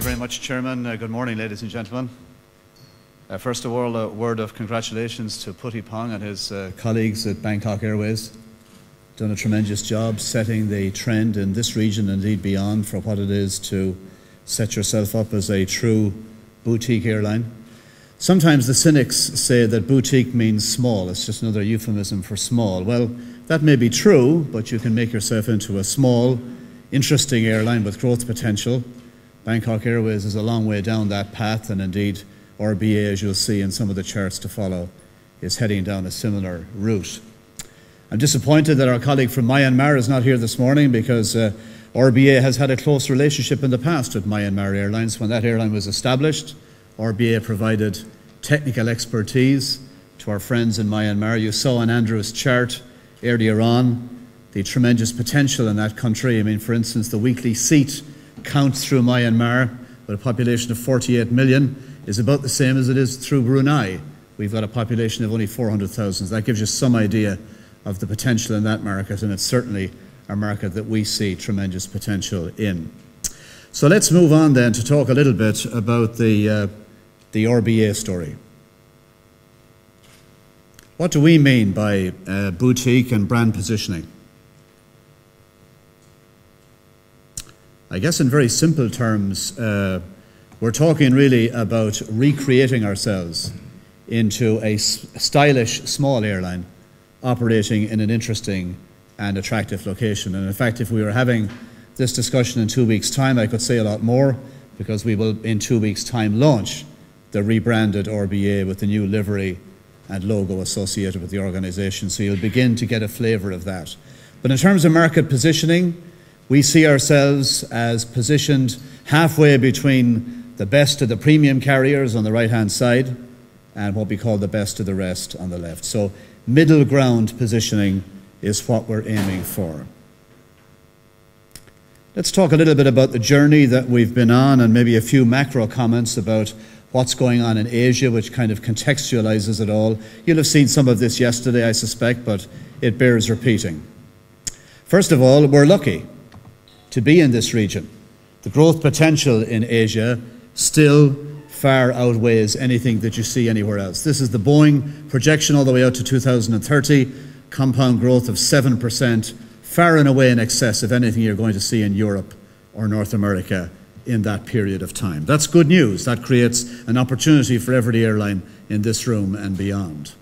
very much, Chairman. Good morning, ladies and gentlemen. First of all, a word of congratulations to Putty Pong and his colleagues at Bangkok Airways. Done a tremendous job setting the trend in this region and indeed beyond for what it is to set yourself up as a true boutique airline. Sometimes the cynics say that boutique means small. It's just another euphemism for small. Well, that may be true, but you can make yourself into a small, interesting airline with growth potential. Bangkok Airways is a long way down that path, and indeed RBA, as you'll see in some of the charts to follow, is heading down a similar route. I'm disappointed that our colleague from Myanmar is not here this morning because RBA has had a close relationship in the past with Myanmar Airlines. When that airline was established, RBA provided technical expertise to our friends in Myanmar. You saw on Andrew's chart earlier on the tremendous potential in that country. I mean, for instance, the weekly seat count through Myanmar, with a population of 48 million, is about the same as it is through Brunei. We've got a population of only 400,000. That gives you some idea of the potential in that market, and it's certainly a market that we see tremendous potential in. So let's move on then to talk a little bit about the RBA story. What do we mean by boutique and brand positioning? I guess in very simple terms, we're talking really about recreating ourselves into a stylish small airline operating in an interesting and attractive location. And in fact, if we were having this discussion in 2 weeks' time, I could say a lot more, because we will in 2 weeks' time launch the rebranded RBA with the new livery and logo associated with the organisation. So you'll begin to get a flavour of that. But in terms of market positioning, we see ourselves as positioned halfway between the best of the premium carriers on the right-hand side and what we call the best of the rest on the left. So middle ground positioning is what we're aiming for. Let's talk a little bit about the journey that we've been on and maybe a few macro comments about what's going on in Asia, which kind of contextualizes it all. You'll have seen some of this yesterday, I suspect, but it bears repeating. First of all, we're lucky to be in this region. The growth potential in Asia still far outweighs anything that you see anywhere else. This is the Boeing projection all the way out to 2030, compound growth of 7%, far and away in excess of anything you're going to see in Europe or North America in that period of time. That's good news. That creates an opportunity for every airline in this room and beyond.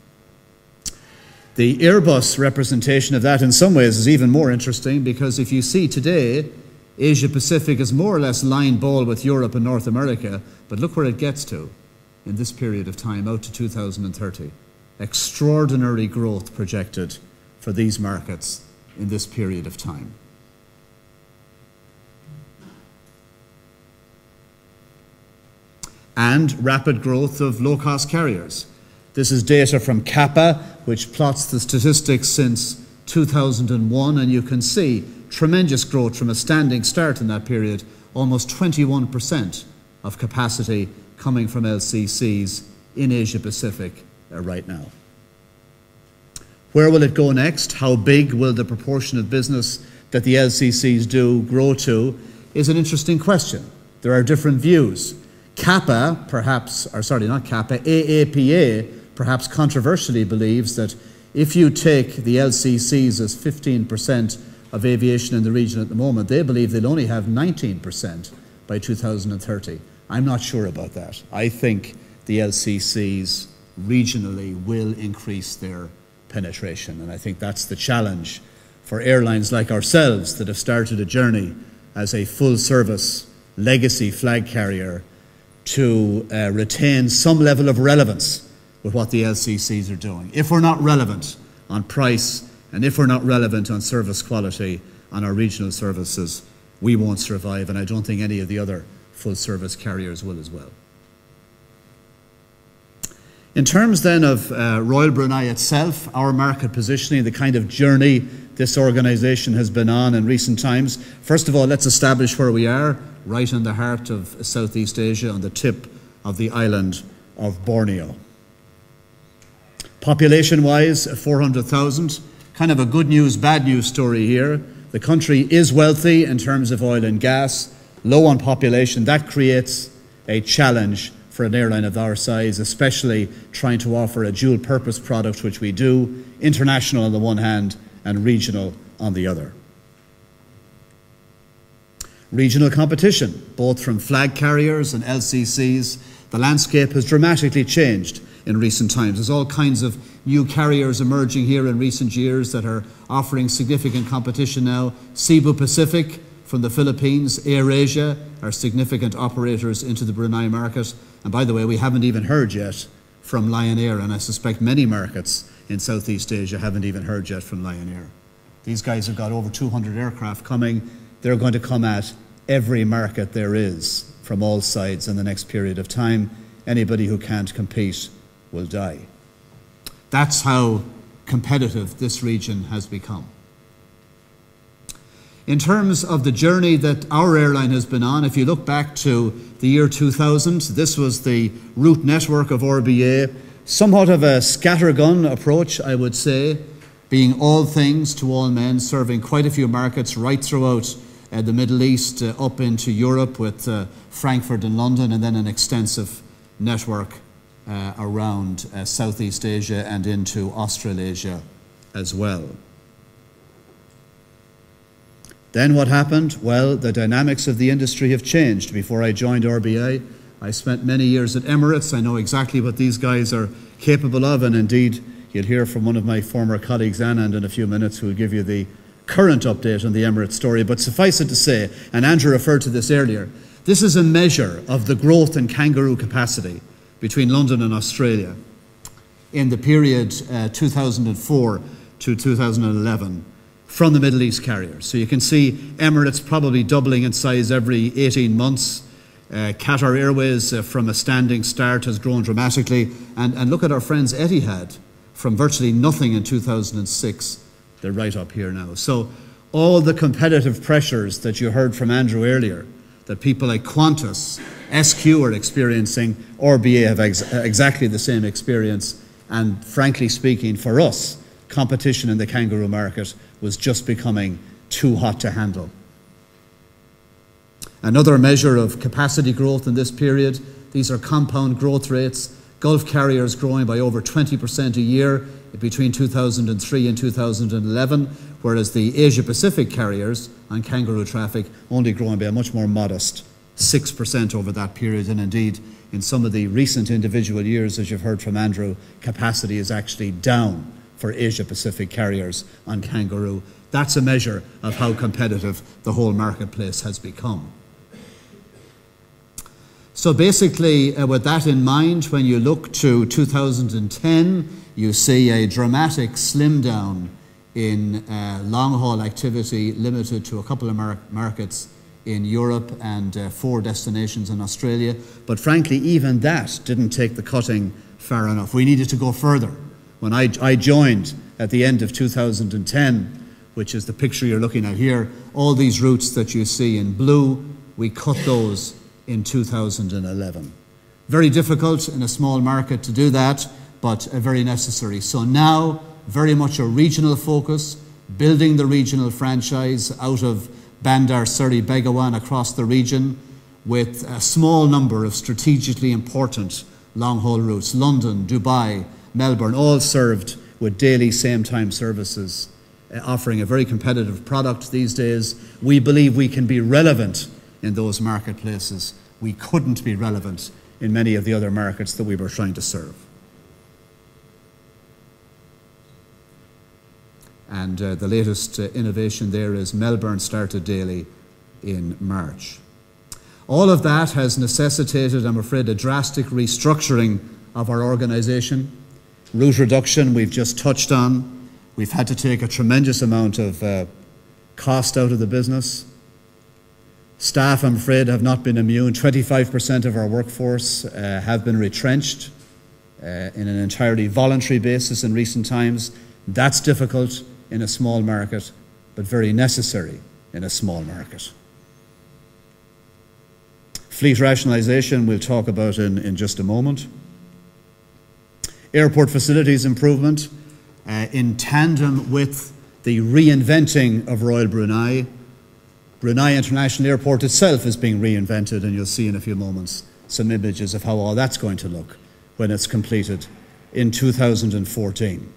The Airbus representation of that in some ways is even more interesting, because if you see today, Asia-Pacific is more or less line ball with Europe and North America, but look where it gets to in this period of time, out to 2030. Extraordinary growth projected for these markets in this period of time. And rapid growth of low-cost carriers. This is data from CAPA, which plots the statistics since 2001, and you can see tremendous growth from a standing start in that period, almost 21% of capacity coming from LCCs in Asia-Pacific right now. Where will it go next? How big will the proportion of business that the LCCs do grow to is an interesting question. There are different views. CAPA, perhaps, or sorry, not CAPA, AAPA, perhaps controversially believes that if you take the LCCs as 15% of aviation in the region at the moment, they believe they'll only have 19% by 2030. I'm not sure about that. I think the LCCs regionally will increase their penetration, and I think that's the challenge for airlines like ourselves that have started a journey as a full-service legacy flag carrier to retain some level of relevance with what the LCCs are doing. If we're not relevant on price, and if we're not relevant on service quality on our regional services, we won't survive, and I don't think any of the other full-service carriers will as well. In terms then of Royal Brunei itself, our market positioning, the kind of journey this organisation has been on in recent times, first of all, let's establish where we are, right in the heart of Southeast Asia, on the tip of the island of Borneo. Population-wise, 400,000. Kind of a good news, bad news story here. The country is wealthy in terms of oil and gas. low on population. That creates a challenge for an airline of our size, especially trying to offer a dual purpose product, which we do, international on the one hand and regional on the other. Regional competition, both from flag carriers and LCCs. The landscape has dramatically changed in recent times. There's all kinds of new carriers emerging here in recent years that are offering significant competition now. Cebu Pacific from the Philippines, AirAsia are significant operators into the Brunei market. And by the way, we haven't even heard yet from Lion Air, and I suspect many markets in Southeast Asia haven't even heard yet from Lion Air. These guys have got over 200 aircraft coming. They're going to come at every market there is from all sides in the next period of time. Anybody who can't compete will die. That's how competitive this region has become. In terms of the journey that our airline has been on, if you look back to the year 2000, this was the route network of RBA, somewhat of a scattergun approach, I would say, being all things to all men, serving quite a few markets right throughout the Middle East, up into Europe with Frankfurt and London, and then an extensive network around Southeast Asia and into Australasia as well. Then what happened? Well, the dynamics of the industry have changed. Before I joined RBI, I spent many years at Emirates. I know exactly what these guys are capable of, and indeed, you'll hear from one of my former colleagues, Anand, in a few minutes, who will give you the current update on the Emirates story. But suffice it to say, and Andrew referred to this earlier, this is a measure of the growth in kangaroo capacity between London and Australia in the period 2004 to 2011 from the Middle East carriers. So you can see Emirates probably doubling in size every 18 months. Qatar Airways from a standing start has grown dramatically. And look at our friends Etihad, from virtually nothing in 2006. They're right up here now. So all the competitive pressures that you heard from Andrew earlier, that people like Qantas, SQ are experiencing, RBA have exactly the same experience. And frankly speaking, for us, competition in the kangaroo market was just becoming too hot to handle. Another measure of capacity growth in this period, these are compound growth rates. Gulf carriers growing by over 20% a year between 2003 and 2011, whereas the Asia-Pacific carriers on kangaroo traffic only growing by a much more modest 6% over that period. And indeed, in some of the recent individual years, as you've heard from Andrew, capacity is actually down for Asia-Pacific carriers on kangaroo. That's a measure of how competitive the whole marketplace has become. So basically, with that in mind, when you look to 2010, you see a dramatic slim down in long-haul activity limited to a couple of markets in Europe and 4 destinations in Australia. But frankly, even that didn't take the cutting far enough. We needed to go further. When I joined at the end of 2010, which is the picture you're looking at here, all these routes that you see in blue, we cut those in 2011. Very difficult in a small market to do that, but very necessary. So now, very much a regional focus, building the regional franchise out of Bandar Seri Begawan across the region with a small number of strategically important long-haul routes. London, Dubai, Melbourne, all served with daily same-time services, offering a very competitive product these days. We believe we can be relevant in those marketplaces. We couldn't be relevant in many of the other markets that we were trying to serve. And the latest innovation there is Melbourne started daily in March. All of that has necessitated, I'm afraid, a drastic restructuring of our organisation. Route reduction we've just touched on. We've had to take a tremendous amount of cost out of the business. Staff, I'm afraid, have not been immune. 25% of our workforce have been retrenched in an entirely voluntary basis in recent times. That's difficult in a small market, but very necessary in a small market. Fleet rationalisation we'll talk about in just a moment. Airport facilities improvement in tandem with the reinventing of Royal Brunei. Brunei International Airport itself is being reinvented, and you'll see in a few moments some images of how all that's going to look when it's completed in 2014.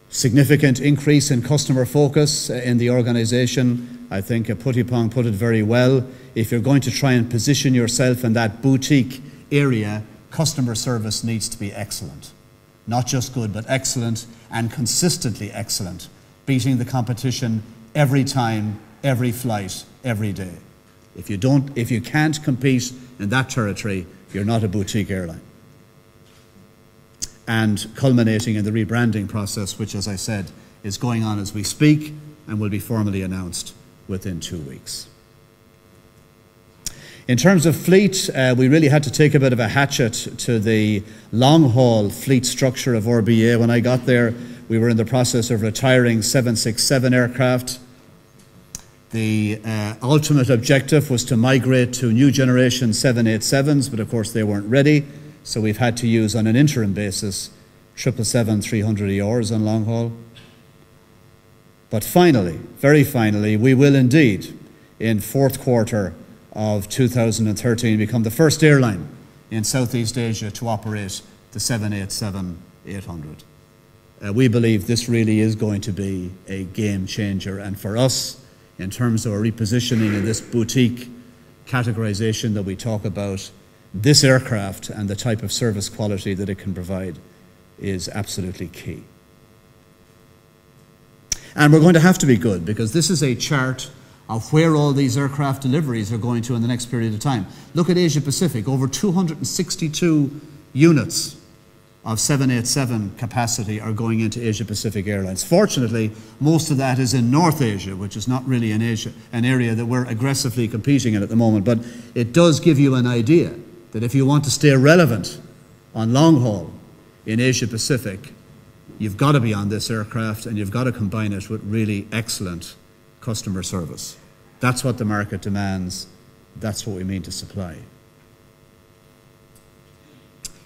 Significant increase in customer focus in the organisation. I think Putipong put it very well. If you're going to try and position yourself in that boutique area, customer service needs to be excellent. Not just good, but excellent and consistently excellent, beating the competition every time, every flight, every day. If you can't compete in that territory, you're not a boutique airline. And culminating in the rebranding process, which, as I said, is going on as we speak and will be formally announced within 2 weeks. In terms of fleet, we really had to take a bit of a hatchet to the long-haul fleet structure of RBA. When I got there, we were in the process of retiring 767 aircraft. The ultimate objective was to migrate to new generation 787s, but of course they weren't ready. So we've had to use, on an interim basis, 777-300ERs on long haul. But finally, very finally, we will indeed, in fourth quarter of 2013, become the first airline in Southeast Asia to operate the 787-800. We believe this really is going to be a game changer, and for us, in terms of our repositioning in this boutique categorization that we talk about, this aircraft and the type of service quality that it can provide is absolutely key. And we're going to have to be good, because this is a chart of where all these aircraft deliveries are going to in the next period of time. Look at Asia Pacific, over 262 units of 787 capacity are going into Asia Pacific Airlines. Fortunately, most of that is in North Asia, which is not really an area that we're aggressively competing in at the moment, but it does give you an idea that if you want to stay relevant on long haul in Asia Pacific, you've got to be on this aircraft and you've got to combine it with really excellent customer service. That's what the market demands. That's what we mean to supply.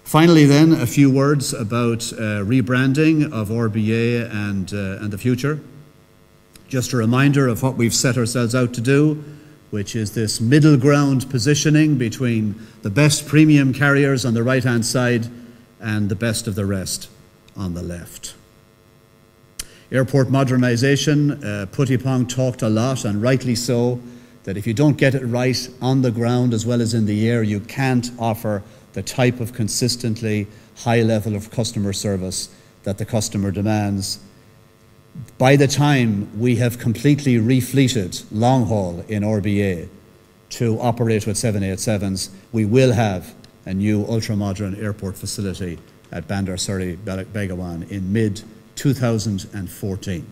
Finally then, a few words about rebranding of RBA and the future. Just a reminder of what we've set ourselves out to do, which is this middle ground positioning between the best premium carriers on the right-hand side and the best of the rest on the left. Airport modernization, Putipong talked a lot, and rightly so, that if you don't get it right on the ground as well as in the air, you can't offer the type of consistently high level of customer service that the customer demands. By the time we have completely refleeted long haul in RBA to operate with 787s, we will have a new ultra-modern airport facility at Bandar Seri Begawan in mid-2014.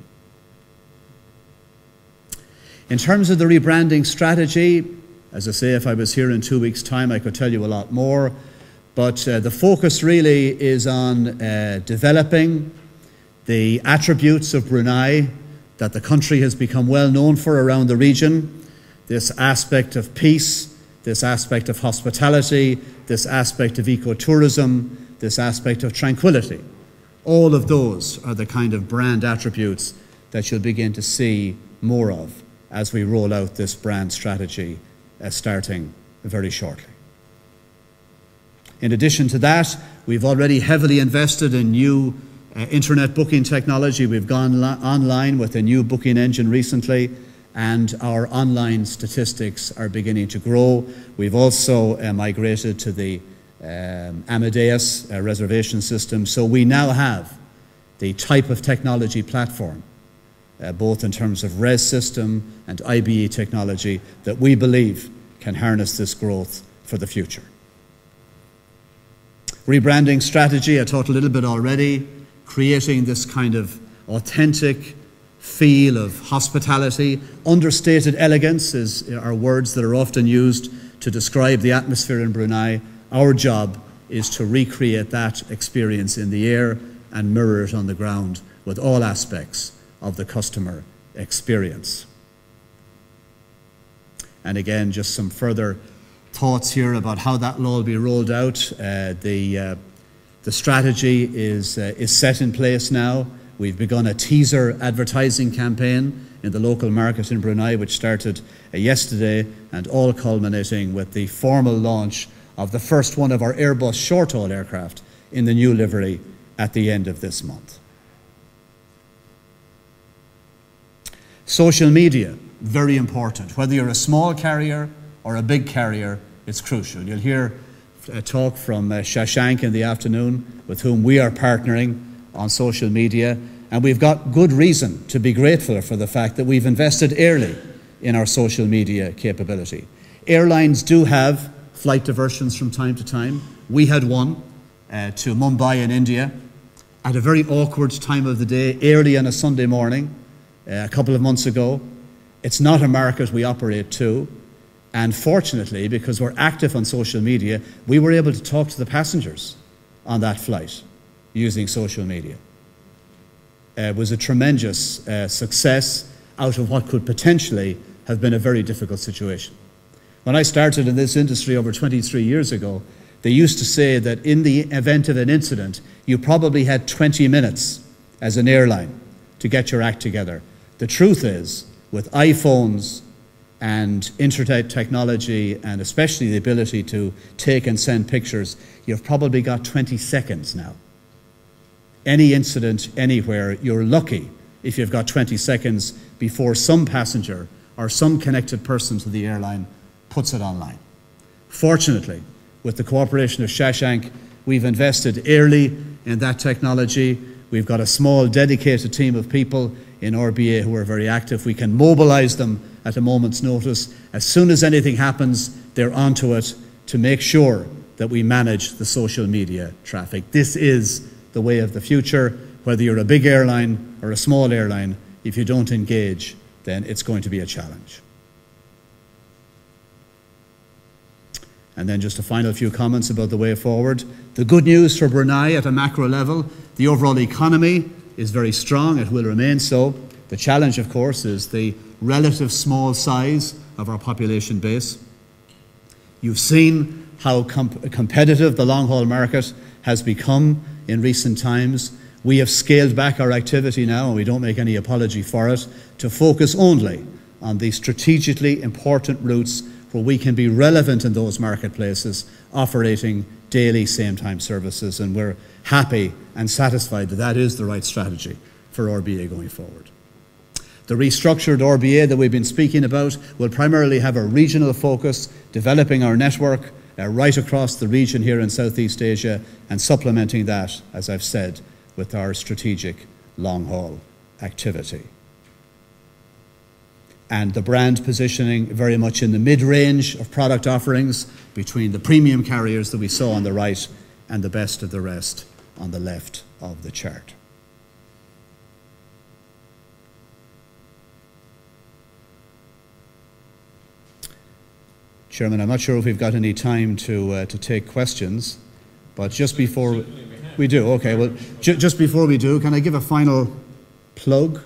In terms of the rebranding strategy, as I say, if I was here in 2 weeks' time, I could tell you a lot more, but the focus really is on developing the attributes of Brunei that the country has become well known for around the region, this aspect of peace, this aspect of hospitality, this aspect of ecotourism, this aspect of tranquility. All of those are the kind of brand attributes that you'll begin to see more of as we roll out this brand strategy starting very shortly. In addition to that, we've already heavily invested in new internet booking technology. We've gone online with a new booking engine recently, and our online statistics are beginning to grow. We've also migrated to the Amadeus reservation system, so we now have the type of technology platform, both in terms of res system and IBE technology, that we believe can harness this growth for the future. Rebranding strategy, I talked a little bit already, creating this kind of authentic feel of hospitality. Understated elegance are words that are often used to describe the atmosphere in Brunei. Our job is to recreate that experience in the air and mirror it on the ground with all aspects of the customer experience. And again, just some further thoughts here about how that will all be rolled out. The strategy is set in place now. We've begun a teaser advertising campaign in the local market in Brunei, which started yesterday, and all culminating with the formal launch of the first one of our Airbus short-haul aircraft in the new livery at the end of this month. Social media, very important. Whether you're a small carrier or a big carrier, it's crucial. You'll hear a talk from Shashank in the afternoon, with whom we are partnering on social media, and we've got good reason to be grateful for the fact that we've invested early in our social media capability. Airlines do have flight diversions from time to time. We had one to Mumbai in India at a very awkward time of the day, early on a Sunday morning, a couple of months ago. It's not a market we operate to, and fortunately, because we're active on social media, we were able to talk to the passengers on that flight using social media. It was a tremendous success out of what could potentially have been a very difficult situation. When I started in this industry over 23 years ago, they used to say that in the event of an incident, you probably had 20 minutes as an airline to get your act together. The truth is, with iPhones and internet technology, and especially the ability to take and send pictures, you've probably got 20 seconds now. Any incident anywhere, you're lucky if you've got 20 seconds before some passenger or some connected person to the airline puts it online. Fortunately, with the cooperation of Shashank, we've invested early in that technology. We've got a small dedicated team of people in RBA who are very active. We can mobilize them at a moment's notice. As soon as anything happens, they're onto it to make sure that we manage the social media traffic. This is the way of the future. Whether you're a big airline or a small airline, if you don't engage, then it's going to be a challenge. And then just a final few comments about the way forward. The good news for Brunei at a macro level, the overall economy is very strong. It will remain so. The challenge, of course, is the relative small size of our population base. You've seen how competitive the long-haul market has become in recent times. We have scaled back our activity now, and we don't make any apology for it, to focus only on the strategically important routes where we can be relevant in those marketplaces, operating daily same-time services, and we're happy and satisfied that that is the right strategy for RBA going forward. The restructured RBA that we've been speaking about will primarily have a regional focus, developing our network right across the region here in Southeast Asia, and supplementing that, as I've said, with our strategic long-haul activity. And the brand positioning very much in the mid-range of product offerings between the premium carriers that we saw on the right and the best of the rest on the left of the chart. Chairman, I'm not sure if we've got any time to take questions, but just before we do, okay, well, just before we do, can I give a final plug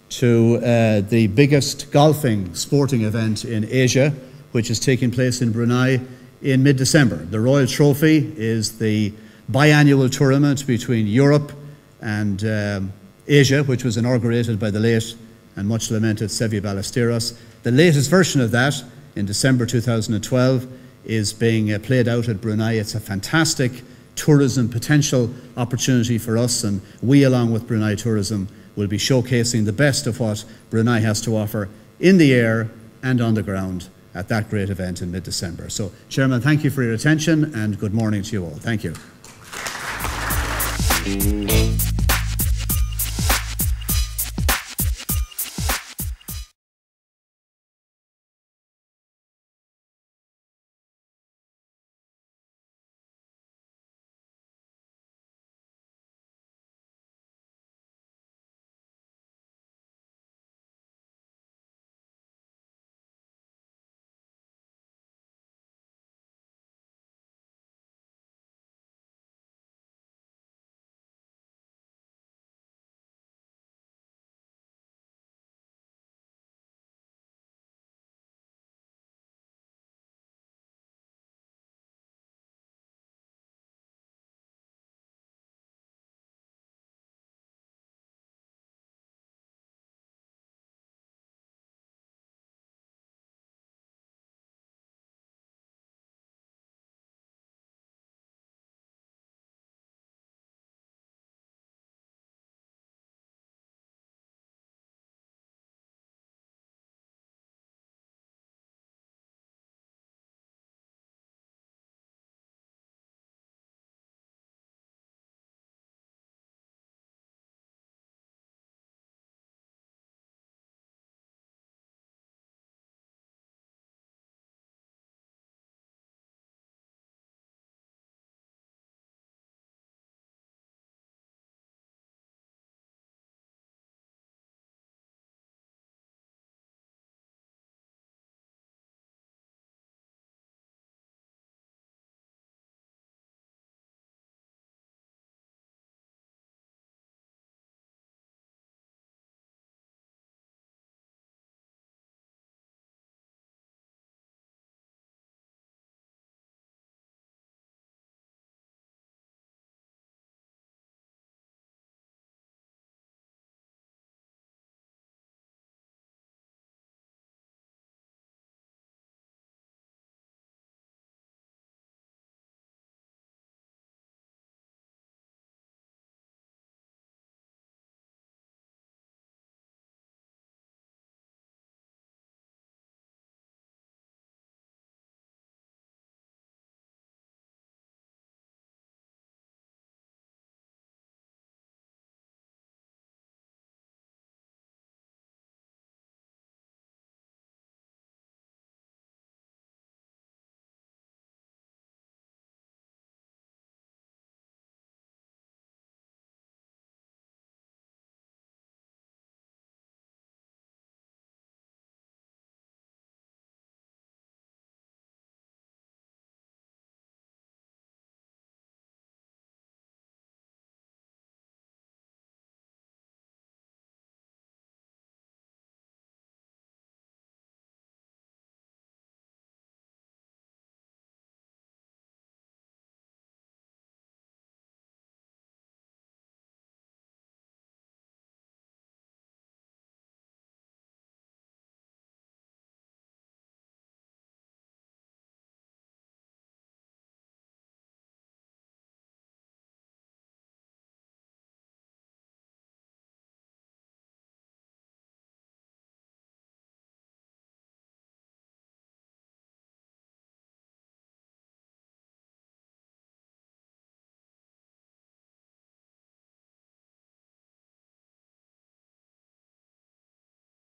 to the biggest golfing sporting event in Asia, which is taking place in Brunei in mid-December. The Royal Trophy is the biannual tournament between Europe and Asia, which was inaugurated by the late and much lamented Seve Ballesteros. The latest version of that, in December 2012, is being played out at Brunei. It's a fantastic tourism potential opportunity for us, and we, along with Brunei Tourism, will be showcasing the best of what Brunei has to offer in the air and on the ground at that great event in mid-December. So, Chairman, thank you for your attention, and good morning to you all. Thank you.